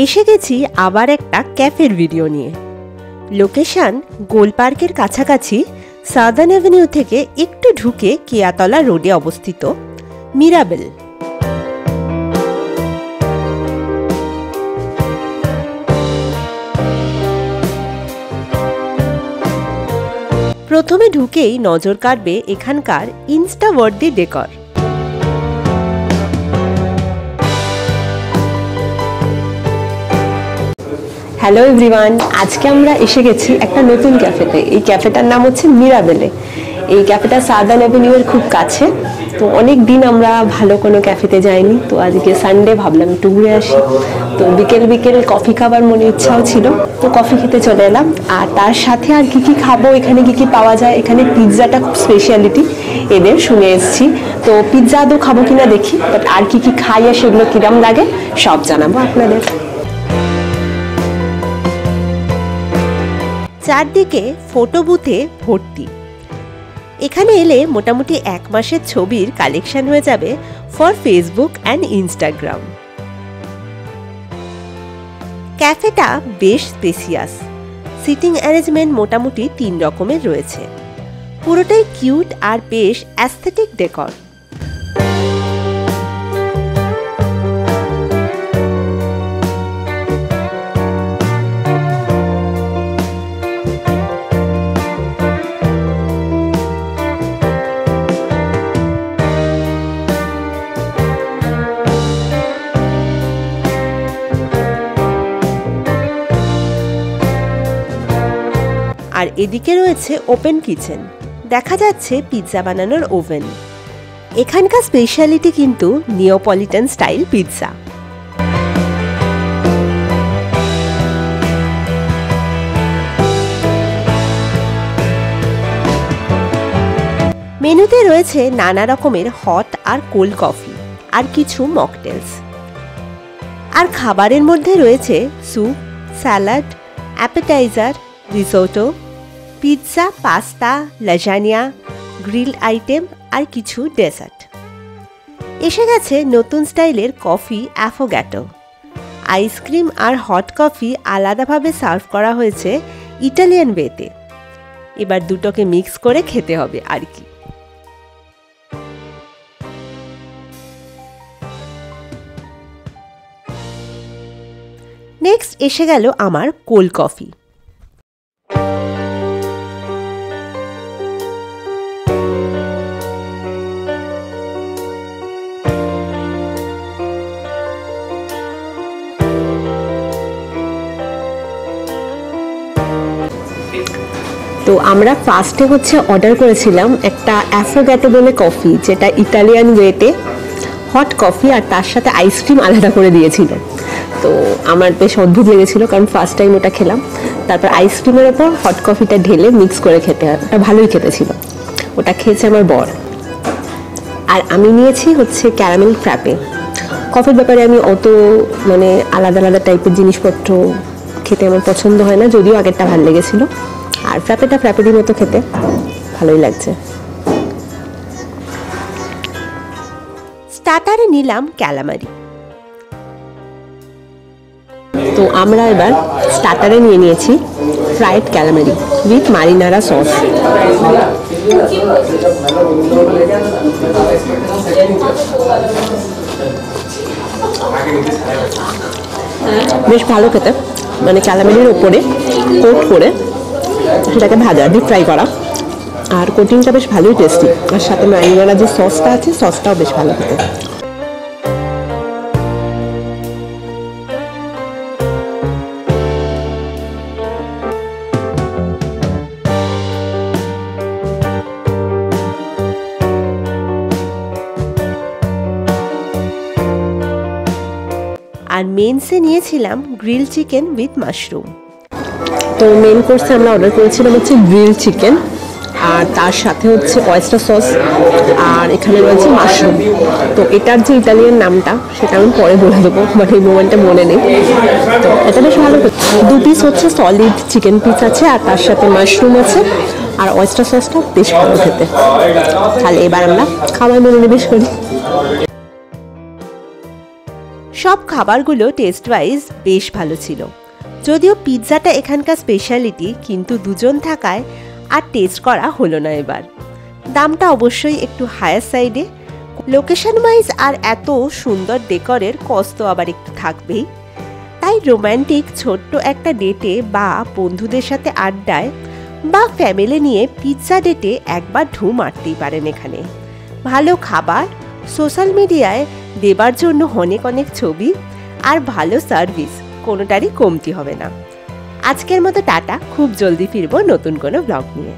এসে গেছি আবার একটা ক্যাফের ভিডিও নিয়ে। লোকেশন গোল পার্কের কাছাকাছি সাদার্ন অ্যাভিনিউ থেকে একটু ঢুকে কেয়াতলা রোডে অবস্থিত মিরাবেল। প্রথমে ঢুকেই নজর কাড়বে এখানকার Insta worthy decor. Hello everyone, আজকে আমরা এসে গেছি একটা নতুন ক্যাফেতে। এই ক্যাফেটার নাম হচ্ছে মিরাবেলে। এই ক্যাফেটা সাদার্ন অ্যাভিনিউয়ের খুব কাছে। তো অনেক দিন আমরা ভালো কোনো ক্যাফেতে যাইনি, তো আজকে সানডে ভাবলাম একটু ঘুরে আসি। তো বিকেল বিকেল কফি খাবার মনে ইচ্ছাও ছিল, তো কফি খেতে চলে এলাম। আর তার সাথে আর কি কি খাবো, এখানে কি কি পাওয়া যায়, এখানে পিৎজাটা খুব স্পেশালিটি এদের, শুনে এসেছি। তো পিৎজা আদৌ খাবো কিনা দেখি, বাট আর কি কি খাই আর সেগুলো কিরম লাগে সব জানাবো আপনাদের। চারদিকে ফটো বুথে ভর্তি। এখানে এলে মোটামুটি 1 মাসের ছবির কালেকশন হয়ে যাবে ফর ফেসবুক অ্যান্ড ইনস্টাগ্রাম। ক্যাফেটা বেশ স্পেসিয়াস। সিটিং অ্যারেঞ্জমেন্ট মোটামুটি 3 রকমের রয়েছে। পুরোটাই কিউট আর বেশ অ্যাস্থেটিক ডেকর। আর এদিকে রয়েছে ওপেন কিচেন, দেখা যাচ্ছে পিৎজা বানানোর ওভেন। এখানকার স্পেশালিটি কিন্তু নিওপলিটান স্টাইল পিৎজা। মেনুতে রয়েছে নানা রকমের হট আর কোল্ড কফি আর কিছু মকটেলস। আর খাবারের মধ্যে রয়েছে soup, salad, appetizer, risotto, pizza, pasta, lasagna, grill item আর কিছু ডেজার্ট। এসে গেছে নতুন স্টাইলের কফি অ্যাফোগ্যাটো। আইসক্রিম আর হট কফি আলাদাভাবে সার্ভ করা হয়েছে ইটালিয়ান ওয়েতে। এবার দুটোকে মিক্স করে খেতে হবে আর কি। নেক্সট এসে গেল আমার কোল্ড কফি। তো আমরা ফার্স্টে অর্ডার করেছিলাম একটা অ্যাফোগ্যাটো বলে কফি, যেটা ইটালিয়ান ওয়েতে হট কফি আর তার সাথে আইসক্রিম আলাদা করে দিয়েছিল। তো আমার বেশ অদ্ভুত লেগেছিল, কারণ ফার্স্ট টাইম ওটা খেলাম। তারপর আইসক্রিমের ওপর হট কফিটা ঢেলে মিক্স করে খেতে হয়, ওটা ভালোই খেতে ছিল। ওটা খেয়েছে আমার বর। আর আমি নিয়েছি ক্যারামেল ফ্র্যাপে। কফির ব্যাপারে আমি অত আলাদা আলাদা টাইপের জিনিসপত্র খেতে আমার পছন্দ হয় না, যদিও আগেরটা ভালো লেগেছিল। আর ফ্র্যাপেটা ফ্র্যাপেরই মতো খেতে ভালোই লাগছে। স্টার্টারে নিলাম ক্যালামারি। তো আমরা এবার স্টার্টারে নিয়ে নিয়েছি ফ্রাইড ক্যালামারি উইথ মারিনারা সস। বেশ ভালো খেতে, ক্যালামারির ওপরে কোট করে সেটাকে ভাজা, ডিপ ফ্রাই করা। আর কোটিংটা বেশ ভালোই টেস্টি। আর সাথে মারিনারা যে সসটা আছে, সসটাও বেশ ভালো খেতে। আর মেনসে নিয়েছিলাম গ্রিল চিকেন উইথ মাশরুম। তো মেন কোর্সে আমরা অর্ডার করেছিলাম গ্রিল চিকেন, আর তার সাথে অয়েস্টার সস, আর এখানে রয়েছে মাশরুম। তো এটার যে ইটালিয়ান নামটা সেটা আমি পরে বলে দেবো, এই মোমেন্টে মনে নেই। তো এটা বেশ ভালো। 2 পিস সলিড চিকেন পিস আছে, আর তার সাথে মাশরুম আছে, আর অয়েস্টার সসটা বেশ ভালো খেতে। তাহলে এবার আমরা খাবার মনোনিবেশ করি। সব খাবারগুলো টেস্ট ওয়াইজ বেশ ভালো ছিল। যদিও পিৎজাটা এখানকার স্পেশালিটি, কিন্তু দুজন থাকায় আর টেস্ট করা হলো না এবার। দামটা অবশ্যই একটু হায়ার সাইডে। লোকেশন ওয়াইজ আর এত সুন্দর ডেকোরের কষ্ট আবার একটু থাকবেই। তাই রোম্যান্টিক ছোট্ট একটা ডেটে বা বন্ধুদের সাথে আড্ডায় বা ফ্যামিলি নিয়ে পিৎজা ডেটে একবার ঢু মারতেই পারেন এখানে। ভালো খাবার, সোশ্যাল মিডিয়ায় দেবার জন্য অনেক অনেক ছবি আর ভালো সার্ভিস, কোনোটারই কমতি হবে না। আজকের মতো টাটা, খুব জলদি ফিরবো নতুন কোনো ব্লগ নিয়ে।